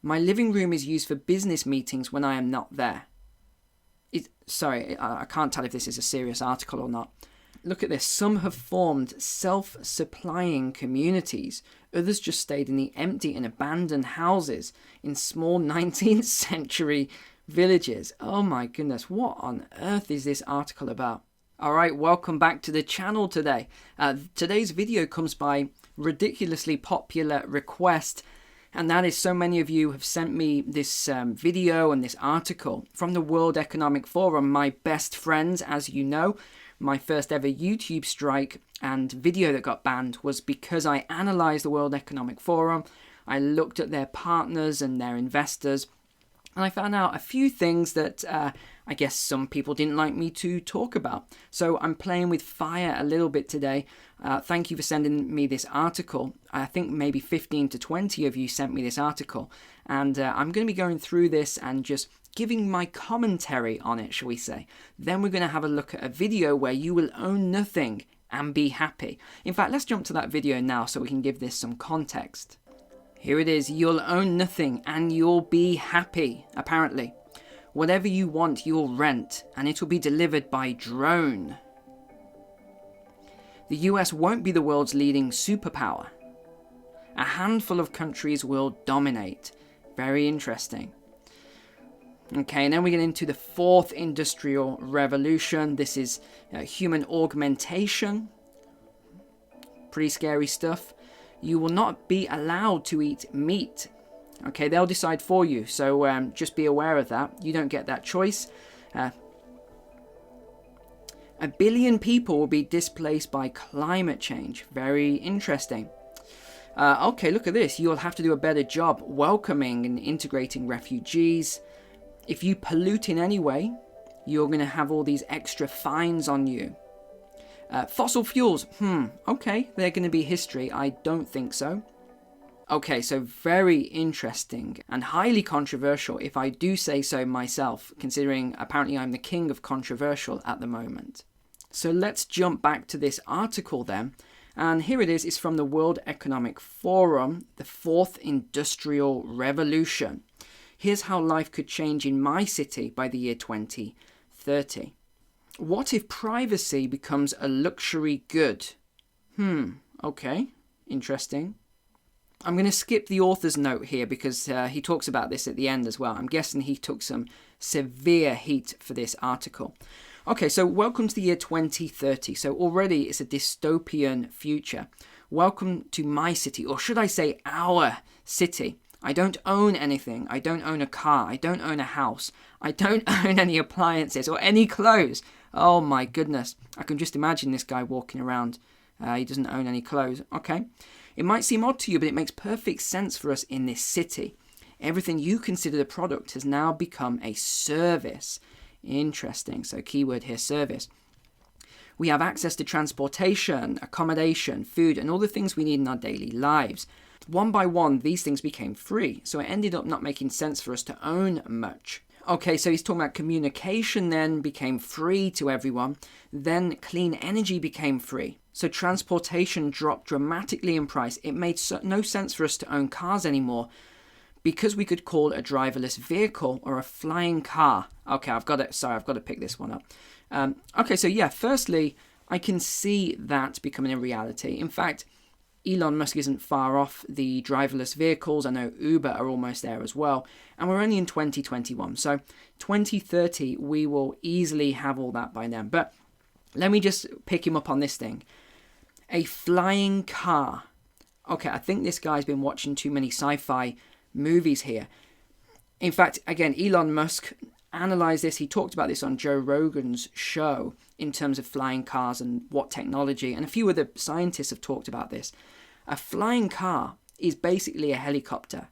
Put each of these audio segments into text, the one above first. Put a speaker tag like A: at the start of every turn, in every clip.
A: My living room is used for business meetings when I am not there. I can't tell if this is a serious article or not. Look at this. Some have formed self-supplying communities. Others just stayed in the empty and abandoned houses in small 19th century villages. Oh my goodness, what on earth is this article about? Alright, welcome back to the channel today. Today's video comes by ridiculously popular request, and that is so many of you have sent me this video and this article from the World Economic Forum, my best friends, as you know. My first ever YouTube strike and video that got banned was because I analysed the World Economic Forum. I looked at their partners and their investors, and I found out a few things that I guess some people didn't like me to talk about. So I'm playing with fire a little bit today. Thank you for sending me this article. I think maybe 15 to 20 of you sent me this article. And I'm going to be going through this and just giving my commentary on it, shall we say. Then we're going to have a look at a video where you will own nothing and be happy. In fact, let's jump to that video now so we can give this some context. Here it is. You'll own nothing and you'll be happy, apparently. Whatever you want, you'll rent, and it will be delivered by drone. The US won't be the world's leading superpower. A handful of countries will dominate. Very interesting. Okay, and then we get into the fourth industrial revolution. This is human augmentation. Pretty scary stuff. You will not be allowed to eat meat. Okay, they'll decide for you, so just be aware of that. You don't get that choice. 1 billion people will be displaced by climate change. Very interesting. Okay, look at this. You'll have to do a better job welcoming and integrating refugees. If you pollute in any way, you're going to have all these extra fines on you. Fossil fuels, okay, they're going to be history. I don't think so. Okay, so very interesting and highly controversial, if I do say so myself, considering apparently I'm the king of controversial at the moment. So let's jump back to this article then. And here it is. It's from the World Economic Forum, the fourth industrial revolution. Here's how life could change in my city by the year 2030. What if privacy becomes a luxury good? Okay, interesting. I'm going to skip the author's note here because he talks about this at the end as well. I'm guessing he took some severe heat for this article. Okay, so welcome to the year 2030. So already it's a dystopian future. Welcome to my city, or should I say our city. I don't own anything. I don't own a car. I don't own a house. I don't own any appliances or any clothes. Oh my goodness. I can just imagine this guy walking around. He doesn't own any clothes. Okay. It might seem odd to you, but it makes perfect sense for us in this city. Everything you consider a product has now become a service. Interesting. So keyword here, service. We have access to transportation, accommodation, food, and all the things we need in our daily lives. One by one, these things became free. So it ended up not making sense for us to own much. Okay, so he's talking about communication then became free to everyone. Then clean energy became free. So transportation dropped dramatically in price. It made no sense for us to own cars anymore because we could call a driverless vehicle or a flying car. Okay, I've got to pick this one up. Okay, so yeah, firstly, I can see that becoming a reality. In fact, Elon Musk isn't far off the driverless vehicles. I know Uber are almost there as well. And we're only in 2021. So 2030, we will easily have all that by then. But let me just pick him up on this thing. A flying car. Okay, I think this guy's been watching too many sci-fi movies here. In fact, again, Elon Musk analysed this. He talked about this on Joe Rogan's show in terms of flying cars and what technology, and a few other scientists have talked about this. A flying car is basically a helicopter.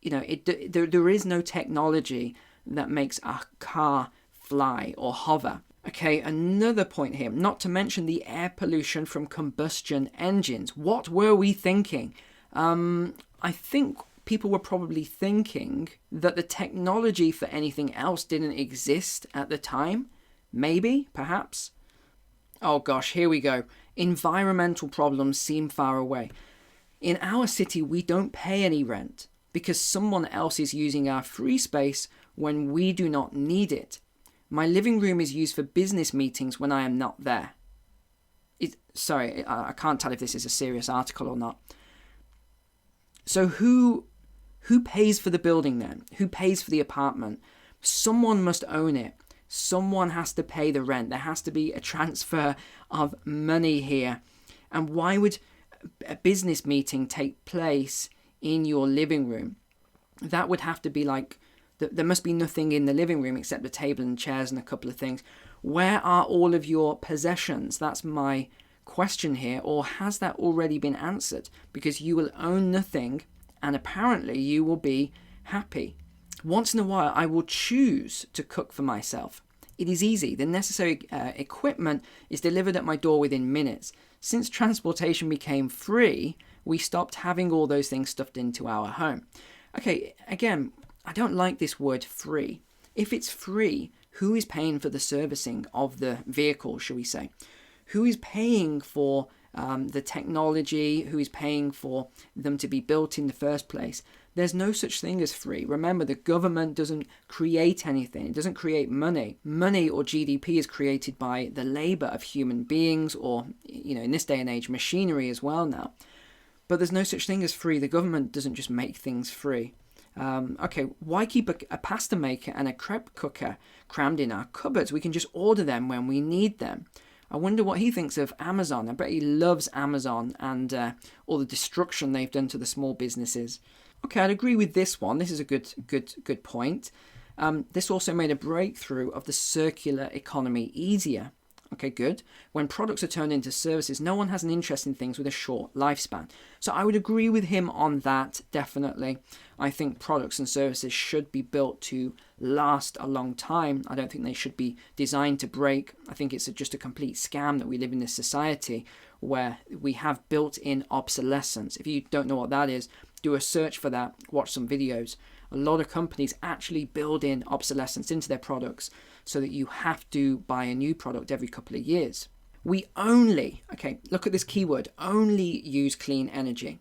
A: You know, there is no technology that makes a car fly or hover. Okay, another point here, not to mention the air pollution from combustion engines. What were we thinking? I think people were probably thinking that the technology for anything else didn't exist at the time. Maybe, perhaps. Oh gosh, here we go. Environmental problems seem far away. In our city, we don't pay any rent. because someone else is using our free space when we do not need it. My living room is used for business meetings when I am not there. Sorry, I can't tell if this is a serious article or not. So who pays for the building then? Who pays for the apartment? Someone must own it. Someone has to pay the rent. There has to be a transfer of money here. And why would a business meeting take place in your living room? That would have to be like, there must be nothing in the living room except the table and chairs and a couple of things. Where are all of your possessions? That's my question here. Or has that already been answered? Because you will own nothing and apparently you will be happy. Once in a while, I will choose to cook for myself. It is easy. The necessary equipment is delivered at my door within minutes. Since transportation became free, we stopped having all those things stuffed into our home. Okay, again, I don't like this word free. If it's free, who is paying for the servicing of the vehicle, shall we say? Who is paying for the technology? Who is paying for them to be built in the first place? There's no such thing as free. Remember, the government doesn't create anything. It doesn't create money. Money or GDP is created by the labor of human beings or, in this day and age, machinery as well now. But there's no such thing as free. The government doesn't just make things free. Okay, why keep a pasta maker and a crepe cooker crammed in our cupboards? We can just order them when we need them. I wonder what he thinks of Amazon. I bet he loves Amazon and all the destruction they've done to the small businesses. Okay, I'd agree with this one. This is a good point. This also made a breakthrough of the circular economy easier. Okay, good. When products are turned into services, no one has an interest in things with a short lifespan. So I would agree with him on that, definitely. I think products and services should be built to last a long time. I don't think they should be designed to break. I think it's just a complete scam that we live in this society where we have built-in obsolescence. If you don't know what that is, do a search for that, watch some videos. A lot of companies actually build in obsolescence into their products so that you have to buy a new product every couple of years. We only, okay, look at this keyword, only use clean energy.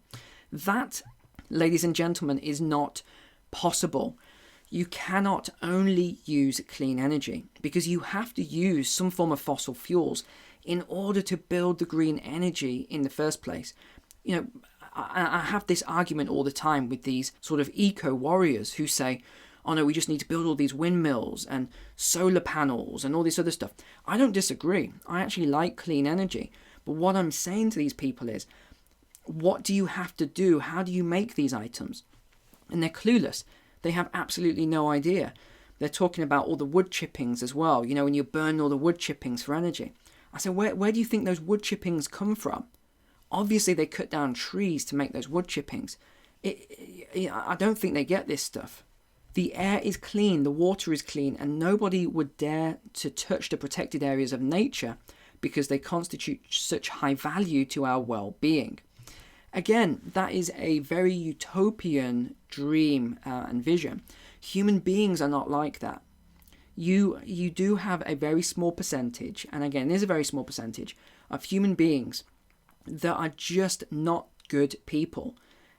A: That, ladies and gentlemen, is not possible. You cannot only use clean energy because you have to use some form of fossil fuels in order to build the green energy in the first place. I have this argument all the time with these sort of eco-warriors who say, oh no, we just need to build all these windmills and solar panels and all this other stuff. I don't disagree. I actually like clean energy. But what I'm saying to these people is, what do you have to do? How do you make these items? And they're clueless. They have absolutely no idea. They're talking about all the wood chippings as well. When you burn all the wood chippings for energy. I said, where do you think those wood chippings come from? Obviously, they cut down trees to make those wood chippings. I don't think they get this stuff. The air is clean, the water is clean, and nobody would dare to touch the protected areas of nature because they constitute such high value to our well-being. Again, that is a very utopian dream and vision. Human beings are not like that. You do have a very small percentage, and again, there's a very small percentage of human beings that are just not good people.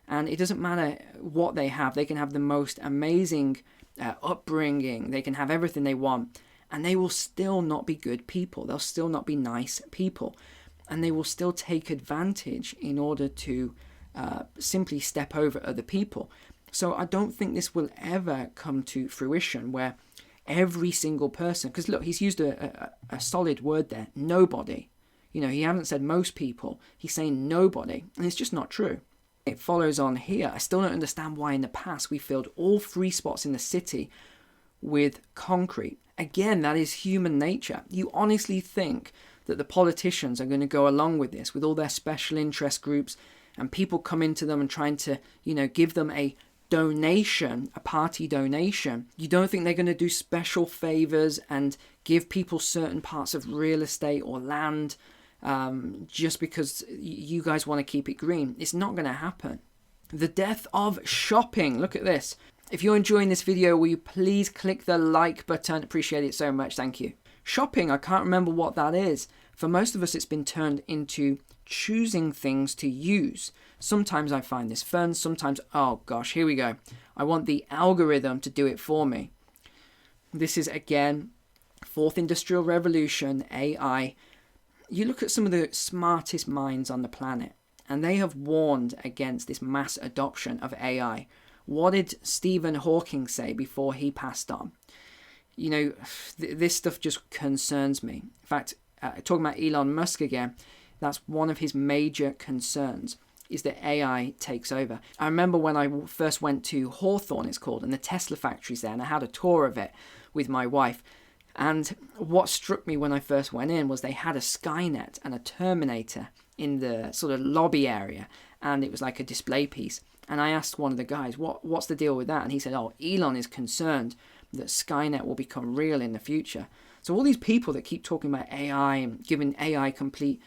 A: And it doesn't matter what they have. They can have the most amazing upbringing. They can have everything they want. And they will still not be good people. They'll still not be nice people. And they will still take advantage in order to simply step over other people. So I don't think this will ever come to fruition where every single person... Because look, he's used a solid word there. Nobody. He hasn't said most people. He's saying nobody. And it's just not true. It follows on here. I still don't understand why in the past we filled all free spots in the city with concrete. Again, that is human nature. You honestly think that the politicians are going to go along with this, with all their special interest groups and people come into them and trying to, give them a donation, a party donation. You don't think they're going to do special favors and give people certain parts of real estate or land just because you guys want to keep it green? It's not going to happen. The death of shopping. Look at this. If you're enjoying this video, will you please click the like button? Appreciate it so much. Thank you. Shopping, I can't remember what that is. For most of us, it's been turned into choosing things to use. Sometimes I find this fun. Sometimes, oh gosh, here we go. I want the algorithm to do it for me. This is, again, fourth industrial revolution, AI. You look at some of the smartest minds on the planet, and they have warned against this mass adoption of AI. What did Stephen Hawking say before he passed on? You know, this stuff just concerns me. In fact, talking about Elon Musk again, that's one of his major concerns, is that AI takes over. I remember when I first went to Hawthorne, it's called, and the Tesla factory's there, and I had a tour of it with my wife. And what struck me when I first went in was they had a Skynet and a Terminator in the sort of lobby area, and it was like a display piece. And I asked one of the guys, what's the deal with that? And he said, oh, Elon is concerned that Skynet will become real in the future. So all these people that keep talking about AI and giving AI complete,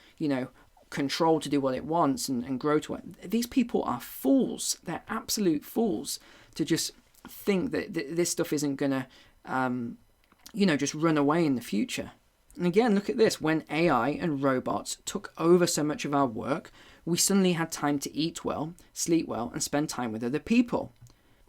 A: control to do what it wants and grow to it, these people are fools. They're absolute fools to just think that this stuff isn't going to, just run away in the future. And again, look at this. When AI and robots took over so much of our work, we suddenly had time to eat well, sleep well, and spend time with other people.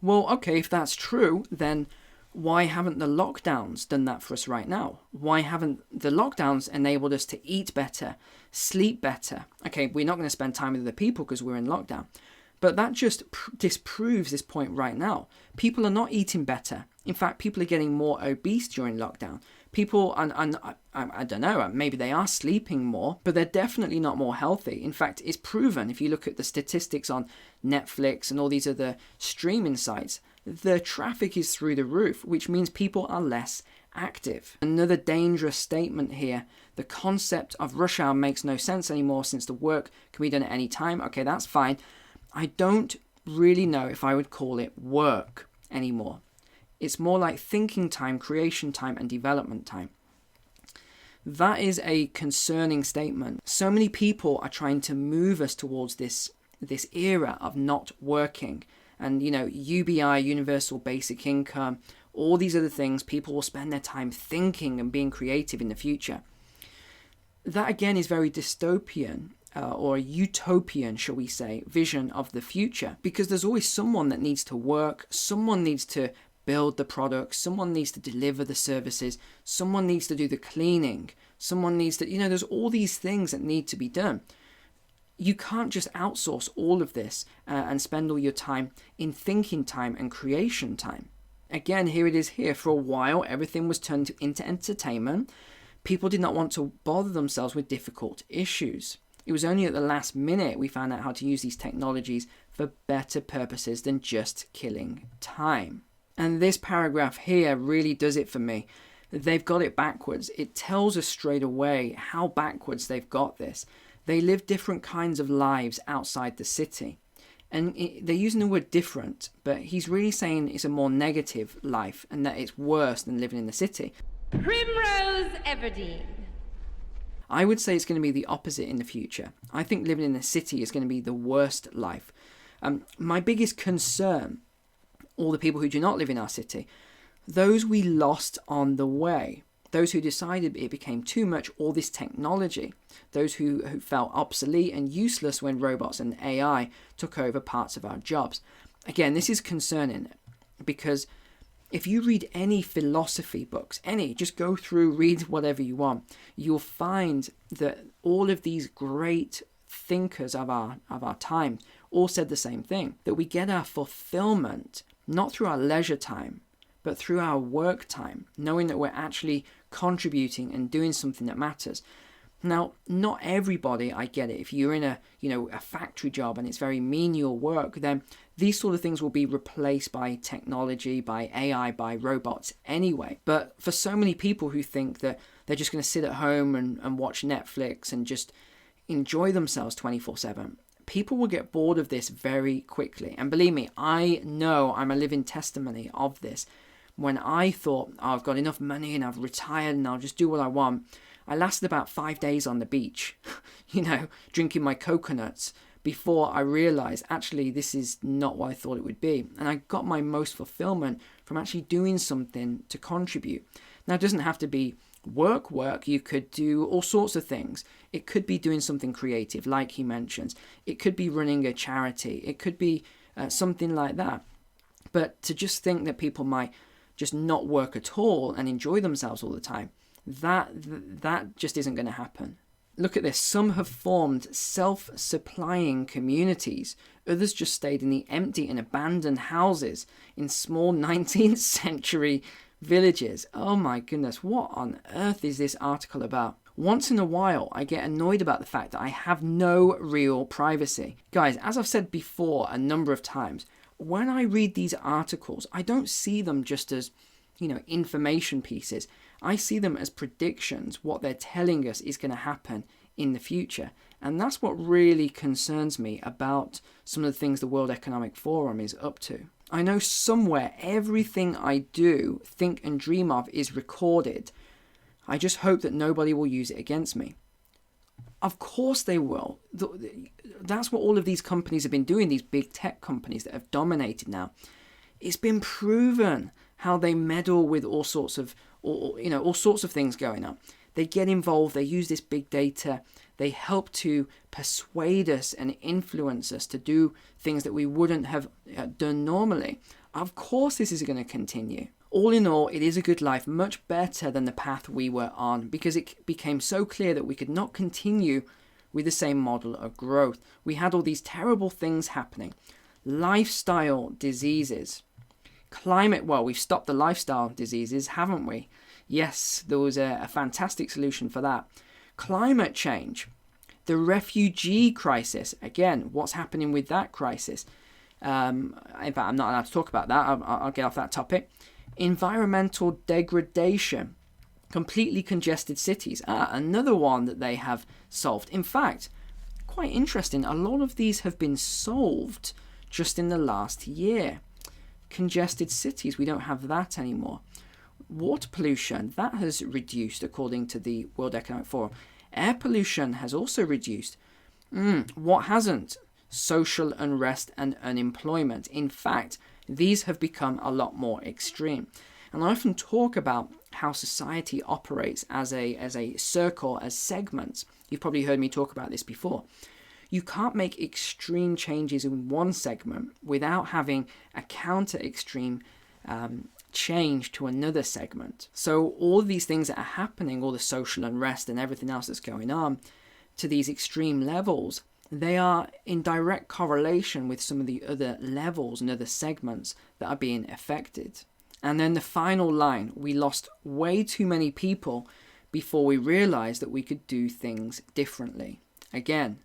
A: Well, okay, if that's true, then why haven't the lockdowns done that for us right now? Why haven't the lockdowns enabled us to eat better, sleep better? Okay, we're not going to spend time with other people because we're in lockdown. But that just disproves this point right now. People are not eating better. In fact, people are getting more obese during lockdown. People, and I don't know, maybe they are sleeping more, but they're definitely not more healthy. In fact, it's proven, if you look at the statistics on Netflix and all these other streaming sites, the traffic is through the roof, which means people are less active. Another dangerous statement here, the concept of rush hour makes no sense anymore since the work can be done at any time. Okay, that's fine. I don't really know if I would call it work anymore. It's more like thinking time, creation time, and development time. That is a concerning statement. So many people are trying to move us towards this era of not working. And, UBI, Universal Basic Income, all these other things, people will spend their time thinking and being creative in the future. That, again, is very dystopian. Or a utopian, shall we say, vision of the future. Because there's always someone that needs to work, someone needs to build the products, someone needs to deliver the services, someone needs to do the cleaning, someone needs to, there's all these things that need to be done. You can't just outsource all of this and spend all your time in thinking time and creation time. Again, here it is here. For a while, everything was turned into entertainment. People did not want to bother themselves with difficult issues. It was only at the last minute we found out how to use these technologies for better purposes than just killing time. And this paragraph here really does it for me. They've got it backwards. It tells us straight away how backwards they've got this. They live different kinds of lives outside the city. And they're using the word different, but he's really saying it's a more negative life and that it's worse than living in the city.
B: Primrose Everdeen.
A: I would say it's going to be the opposite in the future. I think living in the city is going to be the worst life. My biggest concern, all the people who do not live in our city, those we lost on the way, those who decided it became too much, all this technology, those who felt obsolete and useless when robots and AI took over parts of our jobs. Again, this is concerning because if you read any philosophy books, just go through, read whatever you want, you'll find that all of these great thinkers of our time all said the same thing, that we get our fulfillment not through our leisure time, but through our work time, knowing that we're actually contributing and doing something that matters. Now, not everybody, I get it. If you're in a factory job and it's very menial work, then these sort of things will be replaced by technology, by AI, by robots anyway. But for so many people who think that they're just going to sit at home and watch Netflix and just enjoy themselves 24/7, people will get bored of this very quickly. And believe me, I know I'm a living testimony of this. When I thought, I've got enough money and I've retired and I'll just do what I want, I lasted about 5 days on the beach, drinking my coconuts before I realized actually this is not what I thought it would be. And I got my most fulfillment from actually doing something to contribute. Now, it doesn't have to be work. You could do all sorts of things. It could be doing something creative, like he mentions. It could be running a charity. It could be something like that. But to just think that people might just not work at all and enjoy themselves all the time, that just isn't going to happen. Look at this. Some have formed self-supplying communities. Others just stayed in the empty and abandoned houses in small 19th century villages. Oh my goodness, what on earth is this article about? Once in a while, I get annoyed about the fact that I have no real privacy. Guys, as I've said before a number of times, when I read these articles, I don't see them just as, information pieces. I see them as predictions, what they're telling us is going to happen in the future. And that's what really concerns me about some of the things the World Economic Forum is up to. I know somewhere everything I do, think and dream of is recorded. I just hope that nobody will use it against me. Of course they will. That's what all of these companies have been doing, these big tech companies that have dominated now. It's been proven how they meddle with all sorts of things going on. They get involved, they use this big data, they help to persuade us and influence us to do things that we wouldn't have done normally. Of course this is going to continue. All in all, it is a good life, much better than the path we were on, because it became so clear that we could not continue with the same model of growth. We had all these terrible things happening. Lifestyle diseases. We've stopped the lifestyle diseases, haven't we? Yes, there was a fantastic solution for that. Climate change. The refugee crisis. Again, what's happening with that crisis? In fact, I'm not allowed to talk about that. I'll get off that topic. Environmental degradation. Completely congested cities. Another one that they have solved. In fact, quite interesting, a lot of these have been solved just in the last year. Congested cities, we don't have that anymore. Water pollution, that has reduced according to the World Economic Forum. Air pollution has also reduced. What hasn't? Social unrest and unemployment. In fact, these have become a lot more extreme. And I often talk about how society operates as a circle, as segments. You've probably heard me talk about this before. You can't make extreme changes in one segment without having a counter-extreme change to another segment. So all of these things that are happening, all the social unrest and everything else that's going on to these extreme levels, they are in direct correlation with some of the other levels and other segments that are being affected. And then the final line, we lost way too many people before we realized that we could do things differently. Again,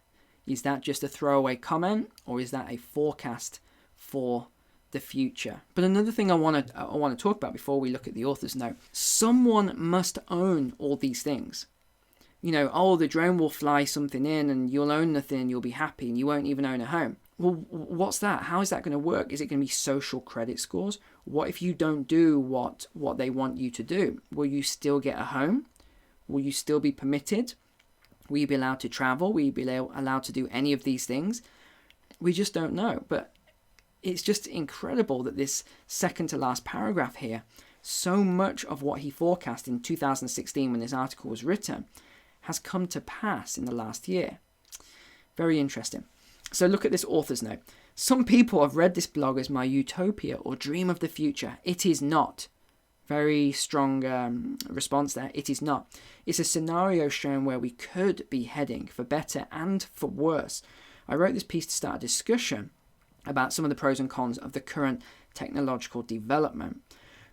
A: is that just a throwaway comment, or is that a forecast for the future? But another thing I want to talk about before we look at the author's note, someone must own all these things. The drone will fly something in and you'll own nothing and you'll be happy and you won't even own a home. Well, what's that? How is that going to work? Is it going to be social credit scores? What if you don't do what they want you to do? Will you still get a home? Will you still be permitted? Will you be allowed to travel? Will you be allowed to do any of these things? We just don't know. But it's just incredible that this second to last paragraph here, so much of what he forecast in 2016 when this article was written has come to pass in the last year. Very interesting. So look at this author's note. Some people have read this blog as my utopia or dream of the future. It is not. Very strong response there. It is not. It's a scenario showing where we could be heading for better and for worse. I wrote this piece to start a discussion about some of the pros and cons of the current technological development.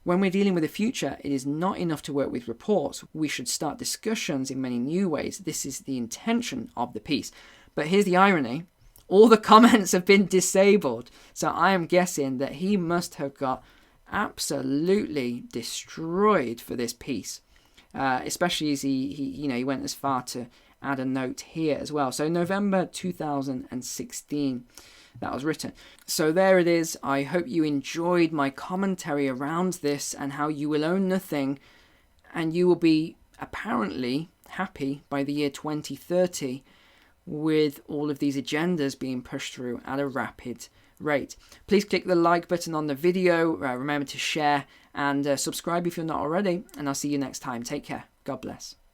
A: When we're dealing with the future, it is not enough to work with reports. We should start discussions in many new ways. This is the intention of the piece. But here's the irony. All the comments have been disabled. So I am guessing that he must have got absolutely destroyed for this piece. Especially as he went as far to add a note here as well. So November 2016. That was written. So there it is. I hope you enjoyed my commentary around this and how you will own nothing and you will be apparently happy by the year 2030 with all of these agendas being pushed through at a rapid rate. Please click the like button on the video. Remember to share and subscribe if you're not already. And I'll see you next time. Take care. God bless.